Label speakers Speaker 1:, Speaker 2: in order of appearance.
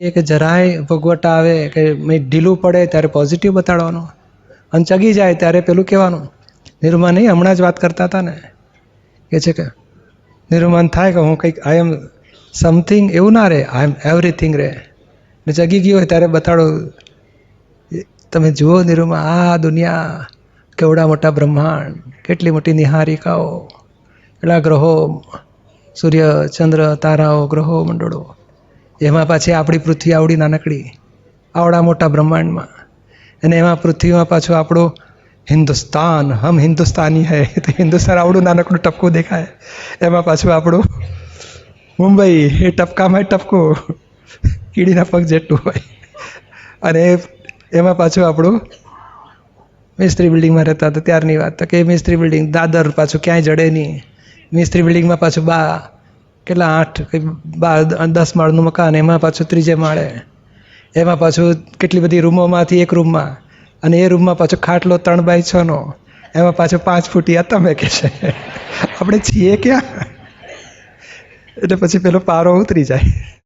Speaker 1: એ કે જરાય ભોગવટા આવે કે ઢીલું પડે ત્યારે પોઝિટિવ બતાડવાનું, અને ચગી જાય ત્યારે પેલું કહેવાનું. નિરૂમાન નહીં હમણાં જ વાત કરતા હતા ને, કે છે કે નિરૂમાન થાય કે હું કંઈક આઈ એમ સમથિંગ, એવું ના રહે, આઈ એમ એવરીથિંગ રહે. ને ચગી ગયું હોય ત્યારે બતાડો, તમે જુઓ નિરૂમા, આ દુનિયા કેવડા મોટા બ્રહ્માંડ, કેટલી મોટી નિહારિકાઓ, કેટલા ગ્રહો, સૂર્ય ચંદ્ર તારાઓ ગ્રહો મંડળો, એમાં પાછી આપણી પૃથ્વી આવડી નાનકડી, આવડા મોટા બ્રહ્માંડમાં, અને એમાં પૃથ્વીમાં પાછું આપણું હિન્દુસ્તાન, હમ હિન્દુસ્તાની હૈ, તો હિન્દુસ્તાન આવડું નાનકડું ટપકું દેખાય, એમાં પાછું આપણું મુંબઈ, એ ટપકામાં ટપકું કીડીના પગ જેટલું હોય, અને એમાં પાછું આપણું મિસ્ત્રી બિલ્ડિંગમાં રહેતા હતા ત્યારની વાત, તો કે મિસ્ત્રી બિલ્ડિંગ દાદર પાછું ક્યાંય જડે નહીં, મિસ્ત્રી બિલ્ડિંગમાં પાછું કેટલા 10 માળનું મકાન, એમાં પાછું 3 માળે, એમાં પાછું કેટલી બધી રૂમોમાંથી એક રૂમમાં, અને એ રૂમમાં પાછો ખાટલો 3x6નો, એમાં પાછું 5 ફૂટિયા તમે કે છે, આપણે છીએ ક્યાં? એટલે પછી પેલો પારો ઉતરી જાય.